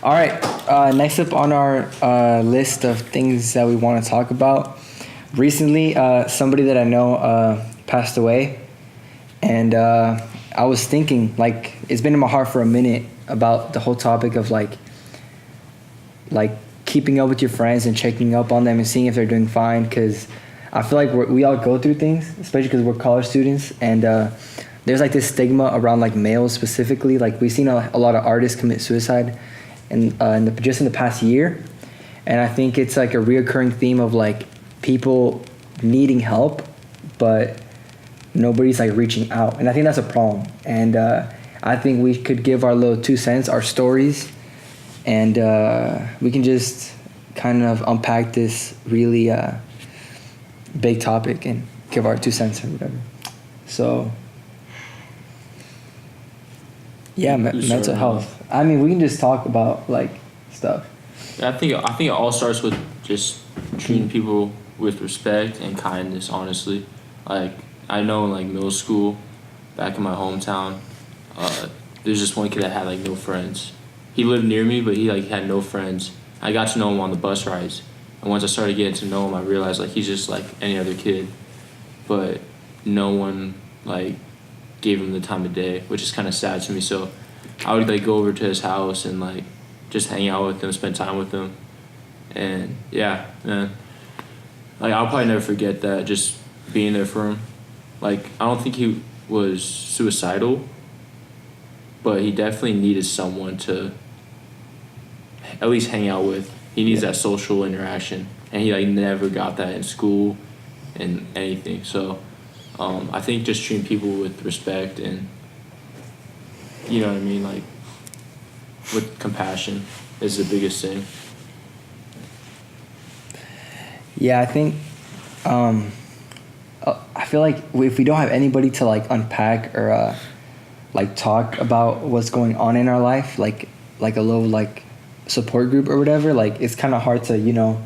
All right. Next up on our list of things that we want to talk about. Recently, somebody that I know passed away, and I was thinking, like, it's been in my heart for a minute about the whole topic of like keeping up with your friends and checking up on them and seeing if they're doing fine. Because I feel like we all go through things, especially because we're college students, and there's like this stigma around like males specifically. Like we've seen a lot of artists commit suicide, just in the past year, and I think it's like a reoccurring theme of like people needing help, but nobody's like reaching out, and I think that's a problem. And I think we could give our little 2 cents, our stories, and we can just kind of unpack this really big topic and give our 2 cents or whatever. So yeah, mental health. I mean, we can just talk about like stuff. I think it all starts with just treating people with respect and kindness. Honestly, like I know in like middle school, back in my hometown, there's just one kid that had like no friends. He lived near me, but he like had no friends. I got to know him on the bus rides, and once I started getting to know him, I realized like he's just like any other kid, but no one like gave him the time of day, which is kind of sad to me. So I would like go over to his house and like just hang out with him, spend time with him, and yeah, man, like I'll probably never forget that, just being there for him. Like I don't think he was suicidal, but he definitely needed someone to at least hang out with. He needs that social interaction, and he like never got that in school and anything. So I think just treating people with respect and, you know what I mean, like with compassion is the biggest thing. Yeah, I think I feel like if we don't have anybody to like unpack or like talk about what's going on in our life, like a little like support group or whatever, like it's kind of hard to, you know,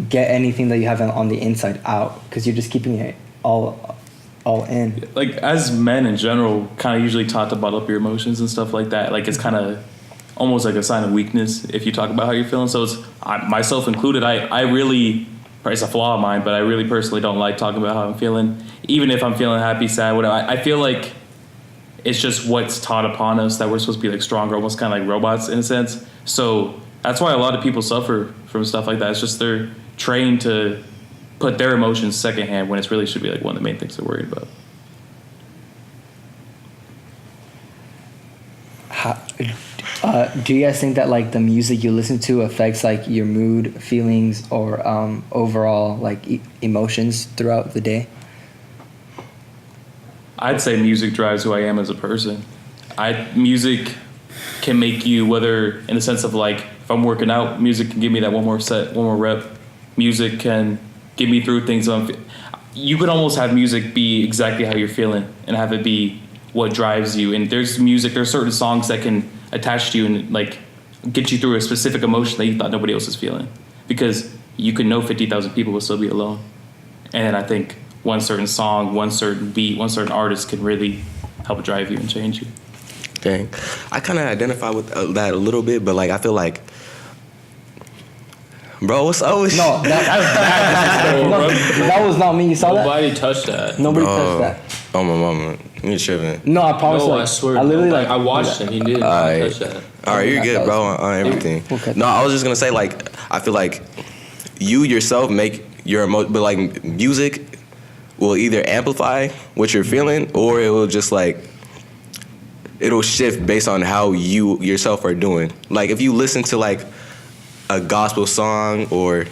get anything that you have on the inside out, because you're just keeping it all in. Like as men in general, kind of usually taught to bottle up your emotions and stuff like that. Like it's kind of almost like a sign of weakness if you talk about how you're feeling. So it's myself included. I really, it's a flaw of mine, but I really personally don't like talking about how I'm feeling, even if I'm feeling happy, sad, whatever. I feel like it's just what's taught upon us that we're supposed to be like stronger, almost kind of like robots in a sense. So that's why a lot of people suffer from stuff like that. It's just they're trained to put their emotions secondhand when it really should be like one of the main things they're worried about. Do you guys think that like the music you listen to affects like your mood, feelings, or overall like emotions throughout the day? I'd say music drives who I am as a person. Music can make you, whether in the sense of like if I'm working out, music can give me that one more set, one more rep. Music can get me through things. You could almost have music be exactly how you're feeling and have it be what drives you. And there's certain songs that can attach to you and like get you through a specific emotion that you thought nobody else is feeling, because you could know 50,000 people will still be alone. And I think one certain song, one certain beat, one certain artist can really help drive you and change you. Dang. I kind of identify with that a little bit, but like I feel like, bro, what's up with No, that was not me. You saw Nobody touched that. Nobody touched that. Oh, my mama. You tripping. No, I promise. No, I swear. I literally like I watched him. He didn't touch that. All right, you're good, bro, on everything. No, I was just going to say, like, I feel like you yourself make your emotion, but like music will either amplify what you're feeling, or it will just like, it'll shift based on how you yourself are doing. Like if you listen to like a gospel song or...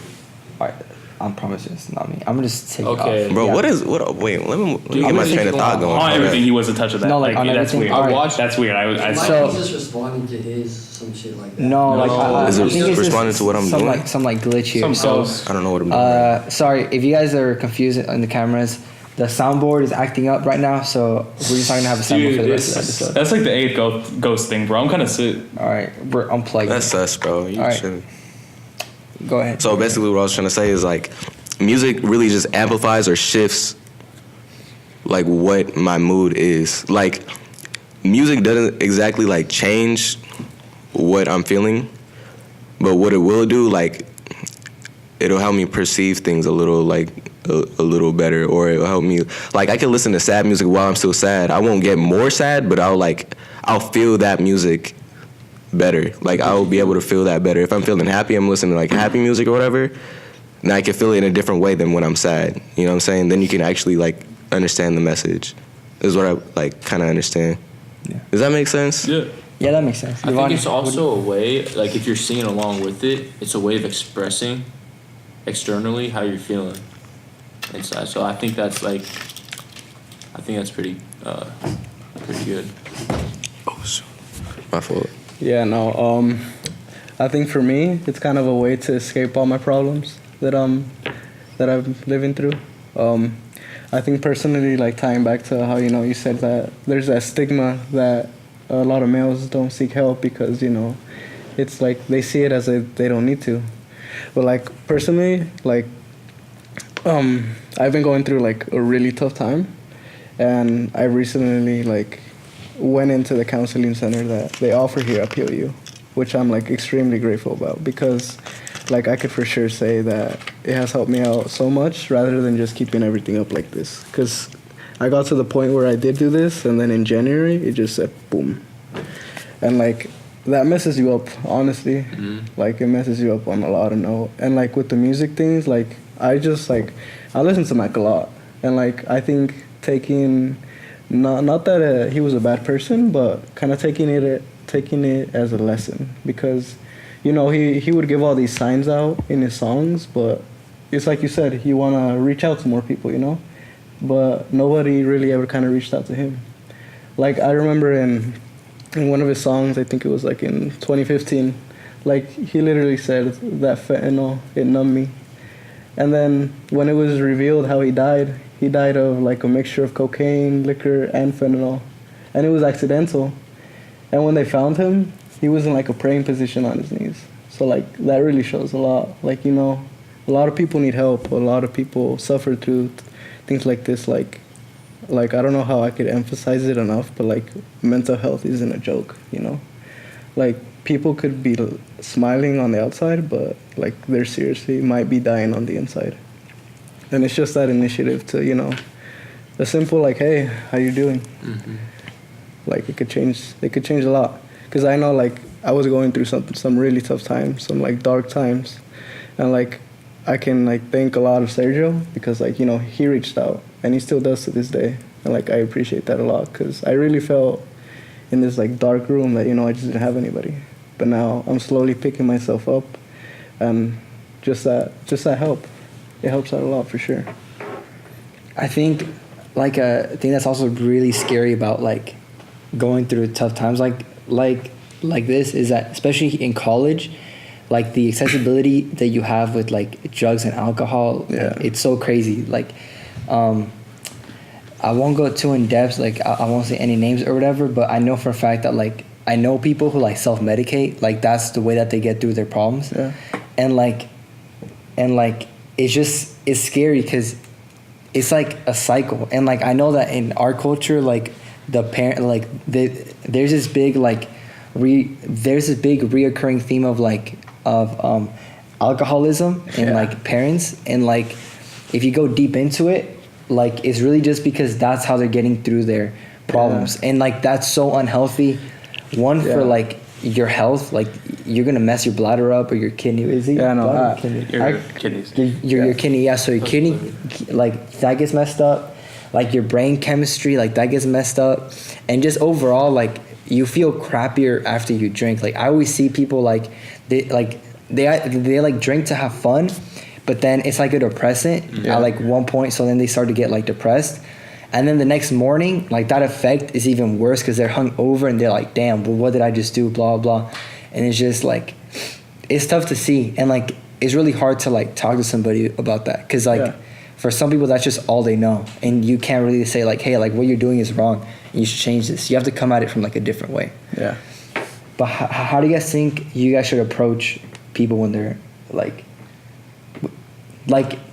All right, I promise you it's not me. I'm gonna just take it off. Bro, yeah. wait, let me get my train of thought going. On everything, he wasn't touching that. No, like on that's everything. weird. All right. I watched. That's weird. He's So- just responding to his, some shit like that. No, like I Is it think it's responding just to what I'm some doing? Like some like glitch here. Some So sauce. I don't know what I'm doing. sorry if you guys are confused on the cameras. The soundboard is acting up right now, so we're just not gonna have a soundboard for the rest of the episode. That's like the 8th ghost thing, bro. I'm kind of sick. All right, we're unplugged. That's sus, bro. You All right. should. Go ahead. So basically what I was trying to say is like music really just amplifies or shifts like what my mood is. Like music doesn't exactly like change what I'm feeling, but what it will do, like, it'll help me perceive things a little, like, a little better, or it'll help me, like, I can listen to sad music while I'm still sad. I won't get more sad, but I'll feel that music better. Like, I'll be able to feel that better. If I'm feeling happy, I'm listening to, like, happy music or whatever, and I can feel it in a different way than when I'm sad. You know what I'm saying? Then you can actually, like, understand the message. Is what I, like, kind of understand. Yeah. Does that make sense? Yeah. Yeah, that makes sense. I think it's also a way, like if you're singing along with it, it's a way of expressing externally how you're feeling inside. So I think that's like, pretty good. Oh, shoot. My fault. Yeah, no. I think for me, it's kind of a way to escape all my problems that I'm living through. I think personally, like tying back to how you said that there's that stigma that a lot of males don't seek help because it's like they see it as if they don't need to. But like personally, like I've been going through like a really tough time, and I recently like went into the counseling center that they offer here at POU, which I'm like extremely grateful about because like I could for sure say that it has helped me out so much rather than just keeping everything up like this. Because I got to the point where I did do this, and then in January it just said boom, and like that messes you up, honestly. Like it messes you up on a lot of note. And like with the music things, like I listen to Mac a lot, and like I think taking not that he was a bad person, but kind of taking it as a lesson, because he would give all these signs out in his songs, but it's like you said, he want to reach out to more people, but nobody really ever kind of reached out to him. Like I remember in one of his songs, I think it was like in 2015, like he literally said that fentanyl, it numbed me. And then when it was revealed how he died of like a mixture of cocaine, liquor, and fentanyl, and it was accidental. And when they found him, he was in like a praying position on his knees. So like that really shows a lot. Like a lot of people need help. A lot of people suffer through things like this. Like I don't know how I could emphasize it enough, but like mental health isn't a joke. Like people could be smiling on the outside, but like they're seriously might be dying on the inside. And it's just that initiative to a simple like, hey, how you doing? Like it could change a lot. Because I know like I was going through some really tough times, some like dark times, and like I can like thank a lot of Sergio because like he reached out, and he still does to this day, and like I appreciate that a lot because I really felt in this like dark room that I just didn't have anybody, but now I'm slowly picking myself up, and just that help, it helps out a lot for sure. I think like a thing that's also really scary about like going through tough times like this is that, especially in college, like the accessibility that you have with like drugs and alcohol, like, it's so crazy. Like I won't go too in depth, like I won't say any names or whatever, but I know for a fact that like I know people who like self-medicate, like that's the way that they get through their problems. And like it's scary because it's like a cycle. And like I know that in our culture, like the parent, like there's this big like reoccurring theme of alcoholism in like parents, and like if you go deep into it, like it's really just because that's how they're getting through their problems, and like that's so unhealthy. For like your health, like you're gonna mess your bladder up or your kidney. Is it? Your kidneys. Your kidney. Yeah. So your kidney, like that gets messed up. Like your brain chemistry, like that gets messed up, and just overall, like you feel crappier after you drink. Like I always see people like they drink to have fun, but then it's like a depressant at like one point. So then they start to get like depressed, and then the next morning, like that effect is even worse because they're hungover and they're like, damn, well, what did I just do? Blah blah, and it's just like it's tough to see, and like it's really hard to like talk to somebody about that because like. For some people, that's just all they know. And you can't really say, like, hey, like, what you're doing is wrong. You should change this. You have to come at it from, like, a different way. Yeah. But how do you guys think you guys should approach people when they're, like,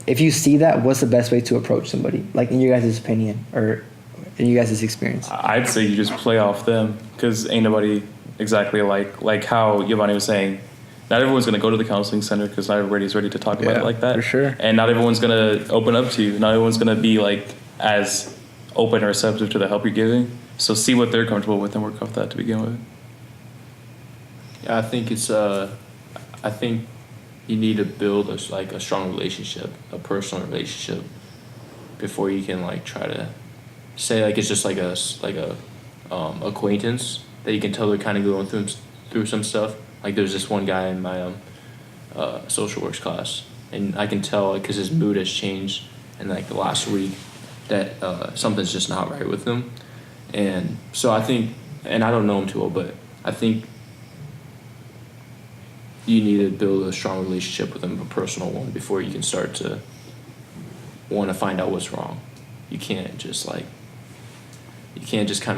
if you see that, what's the best way to approach somebody? Like, in your guys' opinion or in you guys' experience? I'd say you just play off them because ain't nobody exactly like how Giovanni was saying. Not everyone's going to go to the counseling center because not everybody's ready to talk about it like that. For sure. And not everyone's going to open up to you. Not everyone's going to be like as open or receptive to the help you're giving. So see what they're comfortable with and work off that to begin with. Yeah, I think it's I think you need to build a strong relationship, a personal relationship, before you can like try to say like it's just like a acquaintance that you can tell they're kind of going through some stuff. Like there's this one guy in my social works class, and I can tell because his mood has changed in like the last week that something's just not right with him. And so I think, and I don't know him too well, but I think you need to build a strong relationship with him, a personal one, before you can start to want to find out what's wrong. You can't just kind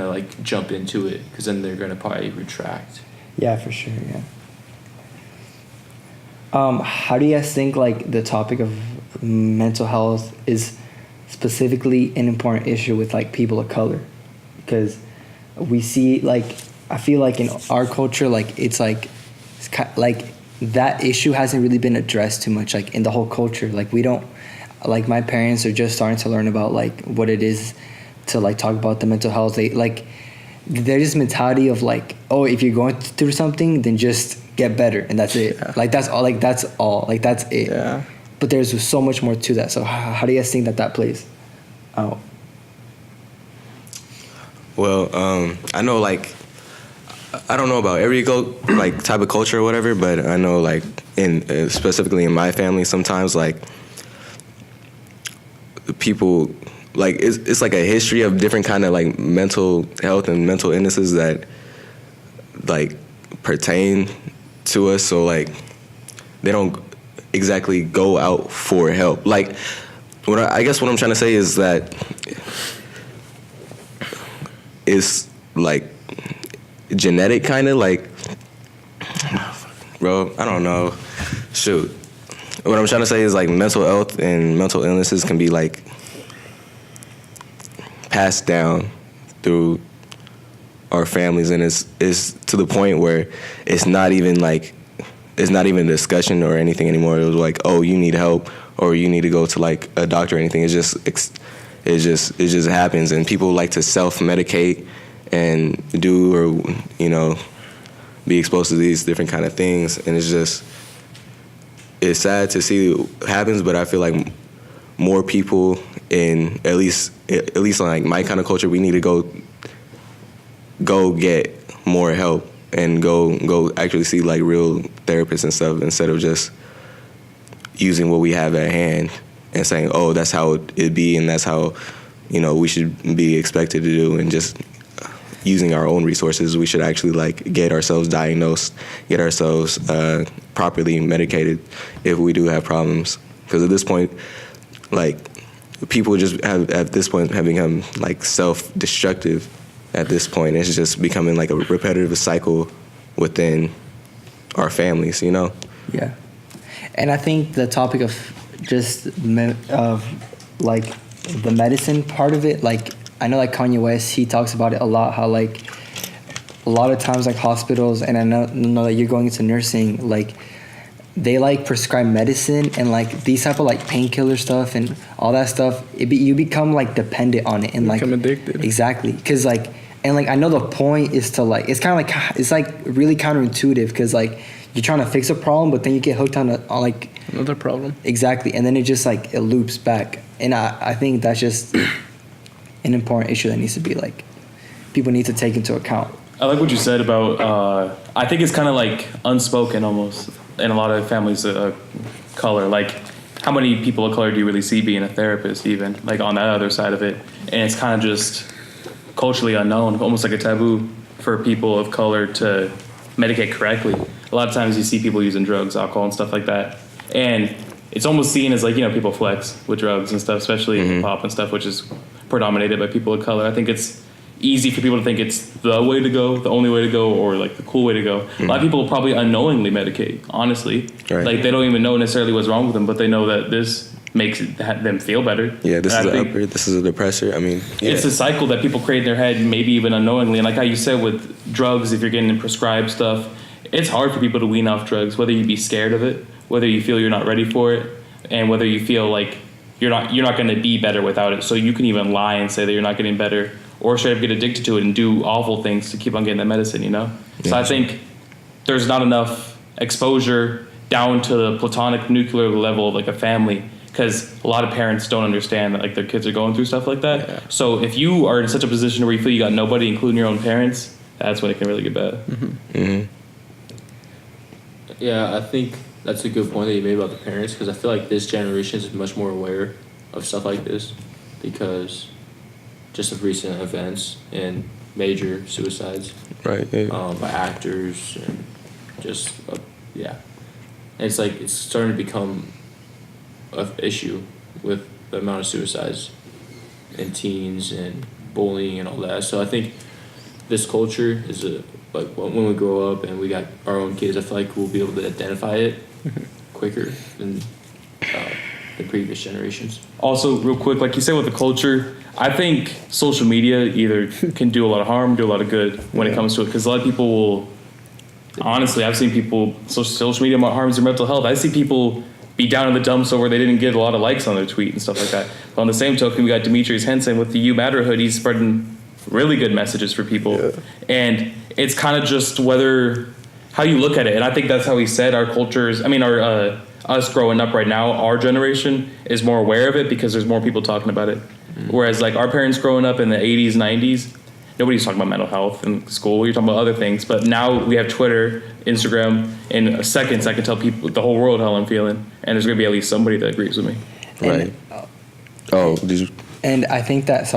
of like jump into it, because then they're going to probably retract. Yeah, for sure, yeah. How do you guys think like the topic of mental health is specifically an important issue with like people of color? Because we see like, I feel like in our culture, like it's like that issue hasn't really been addressed too much, like in the whole culture. Like we don't, like my parents are just starting to learn about like what it is to like talk about the mental health. They like, there's this mentality of like, oh, if you're going through something, then just get better and that's it. Yeah. Like that's it. Yeah. But there's so much more to that. So how do you guys think that plays out? Well, I know like, I don't know about every like type of culture or whatever, but I know like in specifically in my family, sometimes like people like it's like a history of different kind of like mental health and mental illnesses that like pertain to us. So like they don't exactly go out for help. Like I guess what I'm trying to say is that it's like genetic kind of like, bro, I don't know. Shoot. What I'm trying to say is like mental health and mental illnesses can be like passed down through our families, and it's to the point where it's not even a discussion or anything anymore. It was like, oh, you need help or you need to go to like a doctor or anything. It just happens, and people like to self-medicate and do, or you know, be exposed to these different kind of things, and it's sad to see what happens. But I feel like more people in at least like my kind of culture, we need to go get more help and go actually see like real therapists and stuff, instead of just using what we have at hand and saying, oh, that's how it'd be and that's how, you know, we should be expected to do, and just using our own resources. We should actually like get ourselves diagnosed, get ourselves properly medicated if we do have problems. Because at this point, like people just have at this point have become like self-destructive. At this point, it's just becoming like a repetitive cycle within our families, you know? Yeah. And I think the topic of just like the medicine part of it, like I know like Kanye West, he talks about it a lot, how like a lot of times like hospitals, and I know that you're going into nursing, like they like prescribe medicine and like these type of like painkiller stuff and all that stuff. You become like dependent on it and like become addicted. Exactly, because like, and like I know the point is to like, it's kind of like, it's like really counterintuitive, because like you're trying to fix a problem, but then you get hooked on like another problem. Exactly, and then it just like it loops back, and I think that's just an important issue that needs to be like people need to take into account. I like what you said about I think it's kind of like unspoken almost in a lot of families of color. Like how many people of color do you really see being a therapist, even like on that other side of it? And it's kind of just culturally unknown, almost like a taboo for people of color to medicate correctly. A lot of times you see people using drugs, alcohol and stuff like that, and it's almost seen as like, you know, people flex with drugs and stuff, especially hip hop and stuff, which is predominated by people of color. I think it's easy for people to think it's the way to go, the only way to go, or like the cool way to go. A lot of people probably unknowingly medicate, honestly. Right. Like they don't even know necessarily what's wrong with them, but they know that this makes them feel better. Yeah, this And is I an think upper, this is a depressor. I mean, yeah. it's a cycle that people create in their head, maybe even unknowingly. And like how you said with drugs, if you're getting prescribed stuff, it's hard for people to wean off drugs, whether you be scared of it, whether you feel you're not ready for it, and whether you feel like you're not going to be better without it. So you can even lie and say that you're not getting better, or straight up get addicted to it and do awful things to keep on getting that medicine, you know? So I think there's not enough exposure down to the platonic nuclear level of like a family, because a lot of parents don't understand that like their kids are going through stuff like that. Yeah. So if you are in such a position where you feel you got nobody, including your own parents, that's when it can really get bad. Yeah, I think that's a good point that you made about the parents, because I feel like this generation is much more aware of stuff like this because just of recent events and major suicides Right. Yeah. by actors and just yeah. And it's like it's starting to become an issue with the amount of suicides in teens and bullying and all that. So I think this culture is like when we grow up and we got our own kids, I feel like we'll be able to identify it quicker than the previous generations. Also, real quick, like you said with the culture, I think social media either can do a lot of harm, do a lot of good when it comes to it. Because a lot of people will, honestly, I've seen people, social media harms their mental health. I see people be down in the dumps over they didn't get a lot of likes on their tweet and stuff like that. But on the same token, we got Demetrius Henson with the You Matter hoodie. He's spreading really good messages for people. Yeah. And it's kind of just how you look at it. And I think that's how he said our cultures, us growing up right now, our generation is more aware of it because there's more people talking about it. Whereas like our parents growing up in the 80s, 90s, nobody's talking about mental health in school. You're talking about other things. But now we have Twitter, Instagram. In seconds, I can tell people, the whole world, how I'm feeling. And there's going to be at least somebody that agrees with me. Right. And I think that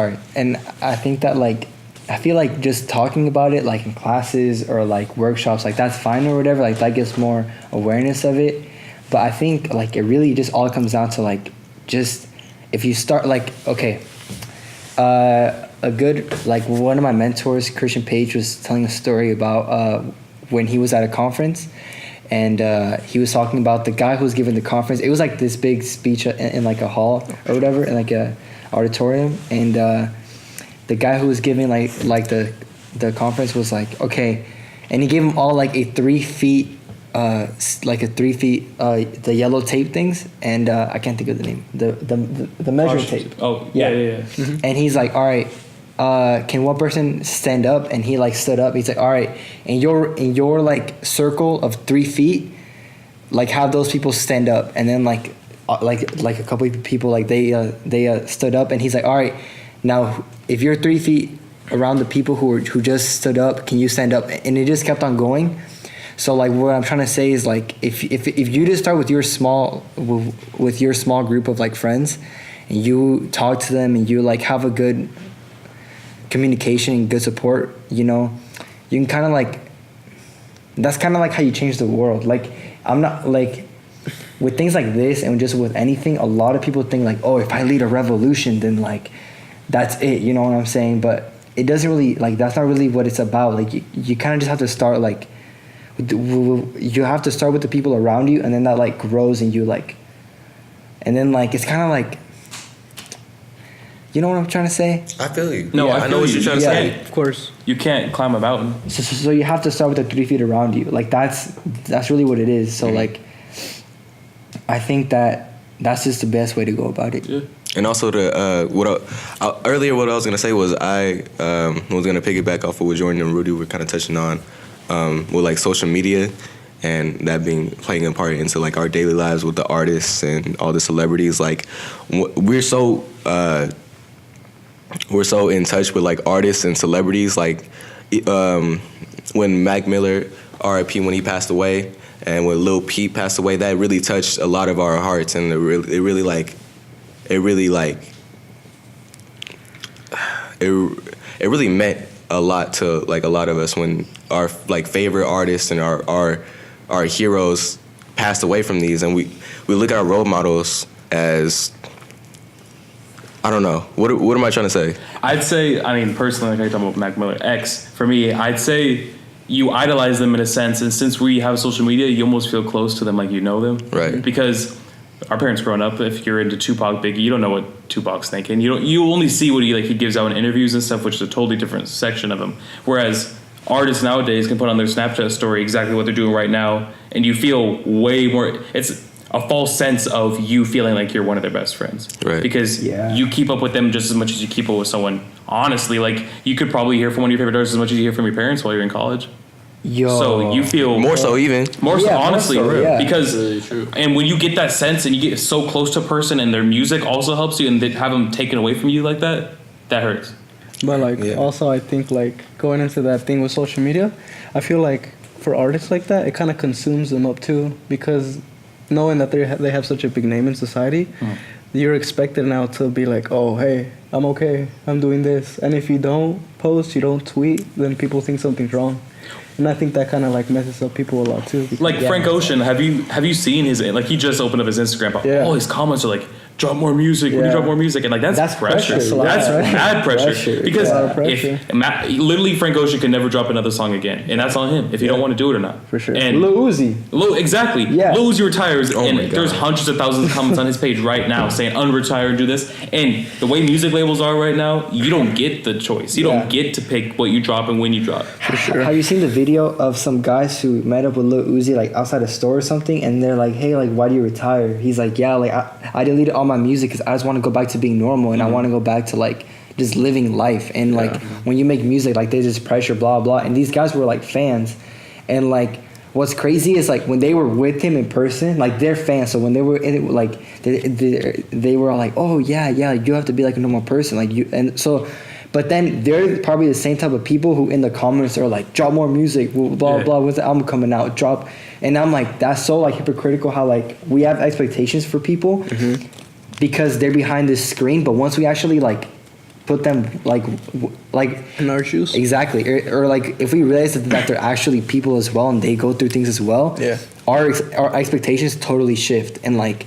like, I feel like just talking about it like in classes or like workshops, like that's fine or whatever, like that gets more awareness of it. But I think like it really just all comes down to like just if you start like, okay, a good, like one of my mentors, Christian Page, was telling a story about when he was at a conference and he was talking about the guy who was giving the conference. It was like this big speech in like a hall or whatever, in like a auditorium, and the guy who was giving like the conference was like, okay, and he gave them all like a 3 feet the yellow tape things, and I can't think of the name, the measure tape. Oh yeah. Mm-hmm. And he's like, all right, can one person stand up? And he like stood up. He's like, all right, in your like circle of 3 feet, like have those people stand up, and then like a couple of people like they stood up, and he's like, all right, now if you're 3 feet around the people who just stood up, can you stand up? And it just kept on going. So like what I'm trying to say is like if you just start with your small group of like friends, and you talk to them and you like have a good communication and good support, you know, you can kind of like, that's kind of like how you change the world. Like I'm not like with things like this and just with anything, a lot of people think like, oh, if I lead a revolution, then like that's it, you know what I'm saying? But it doesn't really, like that's not really what it's about. Like you kind of just have to start like, you have to start with the people around you, and then that like grows, and you like, and then like it's kind of like, you know what I'm trying to say? I feel you. No, I know what you're trying to say. Of course. You can't climb a mountain. So you have to start with the 3 feet around you. Like that's really what it is. So like, I think that's just the best way to go about it. Yeah. And also earlier what I was gonna say was I was gonna piggyback off of what Jordan and Rudy were kind of touching on. With like social media and that playing a part into like our daily lives with the artists and all the celebrities, like we're so in touch with like artists and celebrities, like when Mac Miller, R.I.P. when he passed away, and when Lil Peep passed away, that really touched a lot of our hearts, and it really meant a lot to like a lot of us when our like favorite artists and our heroes passed away from these, and we look at our role models as, I don't know, what am I trying to say? I'd say, I mean personally, like I talk about Mac Miller X, for me, I'd say you idolize them in a sense, and since we have social media, you almost feel close to them, like you know them, right? Because our parents growing up, if you're into Tupac, Biggie, you don't know what Tupac's thinking. You only see what he gives out in interviews and stuff, which is a totally different section of him. Whereas artists nowadays can put on their Snapchat story exactly what they're doing right now, and you feel way more. It's a false sense of you feeling like you're one of their best friends, right? Because you keep up with them just as much as you keep up with someone. Honestly, like you could probably hear from one of your favorite artists as much as you hear from your parents while you're in college. So you feel more so, honestly, because really true. And when you get that sense and you get so close to a person and their music also helps you, and they have them taken away from you like that, that hurts. But like also, I think like going into that thing with social media, I feel like for artists like that, it kind of consumes them up too, because knowing that they have such a big name in society, you're expected now to be like, oh hey, I'm okay, I'm doing this, and if you don't post, you don't tweet, then people think something's wrong. And I think that kind of like messes up people a lot too. Like Frank Ocean, have you seen his, like he just opened up his Instagram, but all his comments are like, drop more music, when you drop more music, and like that's pressure. That's bad pressure. Because if literally Frank Ocean can never drop another song again, and that's on him if you don't want to do it or not. For sure. And Lil Uzi. Exactly. Yeah. Lil Uzi retires, and there's hundreds of thousands of comments on his page right now saying unretire, do this. And the way music labels are right now, you don't get the choice. You don't get to pick what you drop and when you drop. For sure. Have you seen the video of some guys who met up with Lil Uzi like outside a store or something, and they're like, hey, like why do you retire? He's like, yeah, like I deleted all my music because I just want to go back to being normal, and I want to go back to like just living life. And like when you make music, like there's this pressure, blah blah. And these guys were like fans, and like what's crazy is like when they were with him in person, like they're fans. So when they were in it, like they were all like, oh yeah, you have to be like a normal person, like you. And so, but then they're probably the same type of people who in the comments are like, drop more music, blah blah. When's the album coming out? Drop. And I'm like, that's so like hypocritical how like we have expectations for people. Because they're behind this screen, but once we actually like put them like in our shoes, exactly, or like if we realize that they're actually people as well and they go through things as well, our expectations totally shift. And like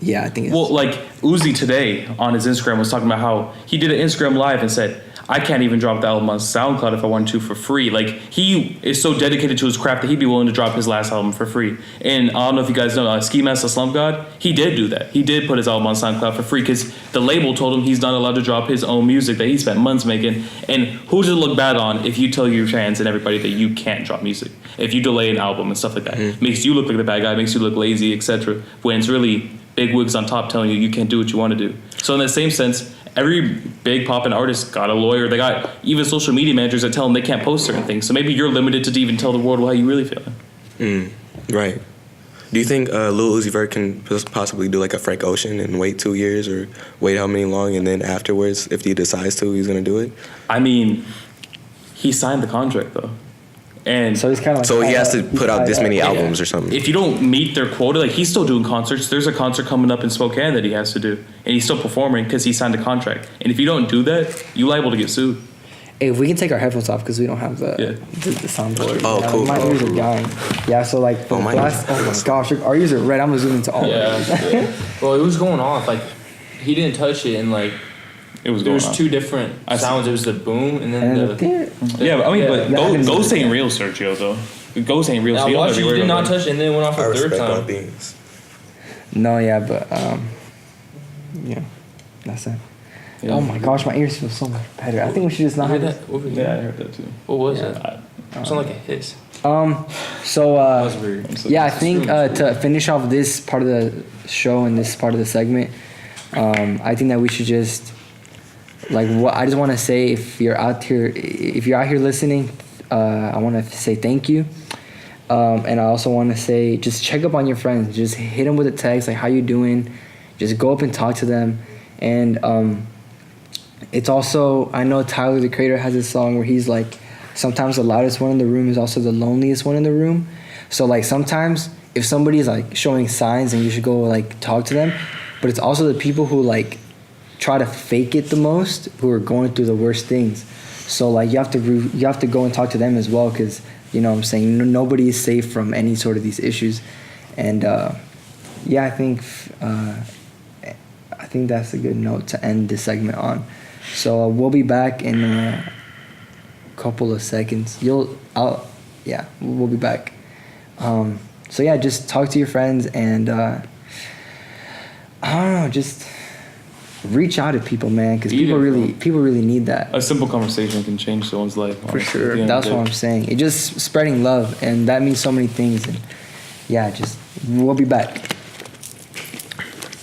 I think it's like Uzi today on his Instagram was talking about how he did an Instagram live and said, I can't even drop the album on SoundCloud if I wanted to for free. Like, he is so dedicated to his craft that he'd be willing to drop his last album for free. And I don't know if you guys know, Ski Mask the Slump God, he did do that. He did put his album on SoundCloud for free because the label told him he's not allowed to drop his own music that he spent months making. And who does it look bad on if you tell your fans and everybody that you can't drop music? If you delay an album and stuff like that. Makes you look like the bad guy, makes you look lazy, etc. When it's really big wigs on top telling you can't do what you want to do. So in that same sense, every big poppin' artist got a lawyer. They got even social media managers that tell them they can't post certain things. So maybe you're limited to even tell the world how you really feel. Right. Do you think Lil Uzi Vert can possibly do like a Frank Ocean and wait 2 years, or wait how many long, and then afterwards, if he decides to, he's going to do it? I mean, he signed the contract though. And so he's kind of like, so he has to put out this many albums or something. If you don't meet their quota, like he's still doing concerts. There's a concert coming up in Spokane that he has to do, and he's still performing because he signed a contract. And if you don't do that, you're liable to get sued. Hey, if we can take our headphones off because we don't have the soundboard. Oh, cool. My ears are dying. Yeah, so like oh my gosh, our ears are red. I'm zooming into all of it. Well, it was going off. Like he didn't touch it, and like there was two different sounds. It was the boom and then but Ghost ain't real, Sergio, though. Ghost ain't real. So you did not touch it, and then it went off a third time. No, but that's it. Yeah. Oh my gosh, my ears feel so much better. I think we should just not have that. Yeah, I heard that too. What was it? It sounded like a hiss. I think to finish off this part of the show and this part of the segment, I think that we should just I just want to say, if you're out here listening, I want to say thank you. And I also want to say, just check up on your friends. Just hit them with a text, like, how you doing? Just go up and talk to them. And it's also, I know Tyler, the Creator, has this song where he's like, sometimes the loudest one in the room is also the loneliest one in the room. So like sometimes if somebody's like showing signs, and you should go like talk to them. But it's also the people who like try to fake it the most, who are going through the worst things. So like you have to go and talk to them as well, because you know what I'm saying, nobody is safe from any sort of these issues. And I think that's a good note to end this segment on. So we'll be back in a couple of seconds. We'll be back. Just talk to your friends and I don't know, just reach out to people, man, because Be there, people really need that. A simple conversation can change someone's life. For honestly, sure. at the end of That's the what day. I'm saying. It just spreading love, and that means so many things. And yeah, just we'll be back.